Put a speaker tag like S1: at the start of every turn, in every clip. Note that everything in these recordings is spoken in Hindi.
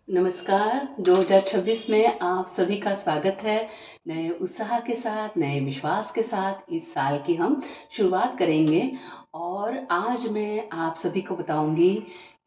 S1: नमस्कार, 2026 में आप सभी का स्वागत है। नए उत्साह के साथ, नए विश्वास के साथ इस साल की हम शुरुआत करेंगे और आज मैं आप सभी को बताऊँगी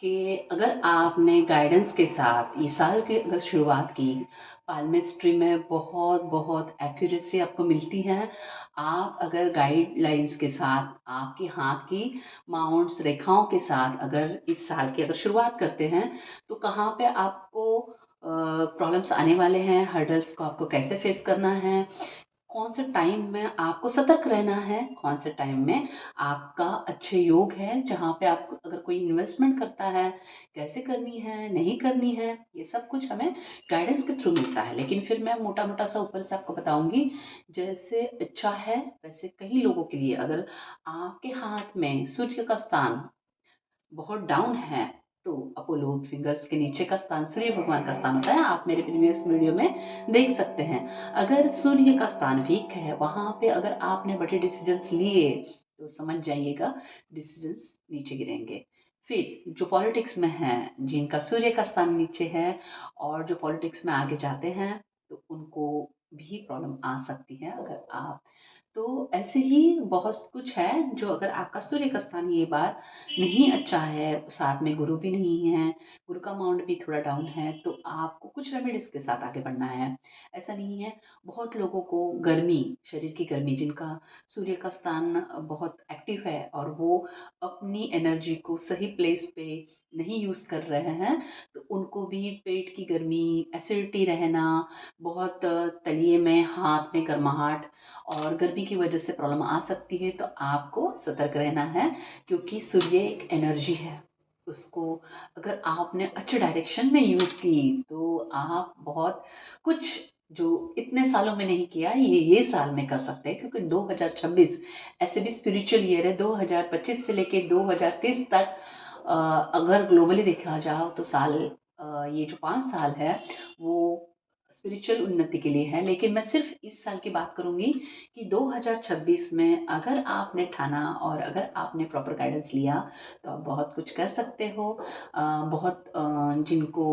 S1: कि अगर आपने गाइडेंस के साथ इस साल की अगर शुरुआत की, पाल्मिस्ट्री में बहुत एक्यूरेसी आपको मिलती है। आप अगर गाइडलाइंस के साथ, आपके हाथ की माउंट्स, रेखाओं के साथ अगर इस साल की अगर शुरुआत करते हैं, तो कहाँ पे आपको प्रॉब्लम्स आने वाले हैं, हर्डल्स को आपको कैसे फेस करना है, कौन से टाइम में आपको सतर्क रहना है, कौन से टाइम में आपका अच्छे योग है, जहाँ पे आप अगर कोई इन्वेस्टमेंट करता है, कैसे करनी है, नहीं करनी है, ये सब कुछ हमें गाइडेंस के थ्रू मिलता है। लेकिन फिर मैं मोटा-मोटा सा ऊपर से आपको बताऊँगी, जैसे अच्छा है, वैसे कई लोगों के लिए अगर आपके हाथ में सूर्य का स्थान बहुत डाउन है, तो अपोलो फिंगर्स के नीचे का स्थान सूर्य भगवान का स्थान होता है। आप मेरे प्रीवियस वीडियो में देख सकते हैं। अगर सूर्य का स्थान वीक है, वहाँ पे अगर आपने बड़े डिसीजंस लिए, तो समझ जाइएगा डिसीजंस नीचे गिरेंगे। फिर जो पॉलिटिक्स में हैं, जिनका सूर्य का स्थान नीचे है और जो पॉलिटिक्स में आगे जाते हैं, तो उनको भी प्रॉब्लम आ सकती है अगर आप तो ऐसे ही बहुत कुछ है जो अगर आपका सूर्य का स्थान ये बार नहीं अच्छा है, साथ में गुरु भी नहीं है, गुरु का माउंट भी थोड़ा डाउन है, तो आपको कुछ रेमेडीज़ के साथ आगे बढ़ना है। ऐसा नहीं है, बहुत लोगों को गर्मी, शरीर की गर्मी जिनका सूर्य का स्थान बहुत एक्टिव है और वो अपनी एनर्जी को सही प्लेस पे नहीं यूज़ कर रहे हैं, तो उनको भी पेट की गर्मी, एसिडिटी रहना, बहुत तलिए में, हाथ में गर्माहट और गर्मी की वजह से प्रॉब्लम आ सकती है, तो आपको सतर्क रहना है क्योंकि सूर्य एक एनर्जी है। उसको अगर आपने अच्छे डायरेक्शन में यूज़ की, तो आप बहुत कुछ जो इतने सालों में नहीं किया, ये साल में कर सकते हैं क्योंकि 2026 ऐसे भी स्पिरिचुअल ईयर है। 2025 से लेके 2030 तक अगर ग्लोबली देखा जाओ तो ये जो 5 साल है, वो स्पिरिचुअल उन्नति के लिए है। लेकिन मैं सिर्फ़ इस साल की बात करूँगी कि 2026 में अगर आपने ठाना और अगर आपने प्रॉपर गाइडेंस लिया, तो आप बहुत कुछ कर सकते हो। जिनको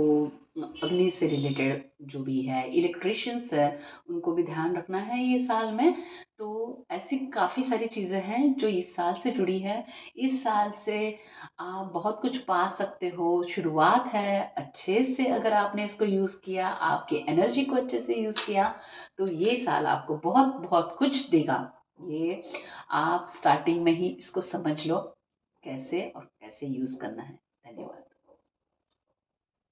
S1: अग्नि से रिलेटेड जो भी है, इलेक्ट्रिशियंस है, उनको भी ध्यान रखना है ये साल में। तो ऐसी काफ़ी सारी चीज़ें हैं जो इस साल से जुड़ी है। इस साल से आप बहुत कुछ पा सकते हो, शुरुआत है, अच्छे से अगर आपने इसको यूज़ किया, आपकी एनर्जी को अच्छे से यूज़ किया, तो ये साल आपको बहुत कुछ देगा। ये आप स्टार्टिंग में ही इसको समझ लो, कैसे और कैसे यूज़ करना है। धन्यवाद।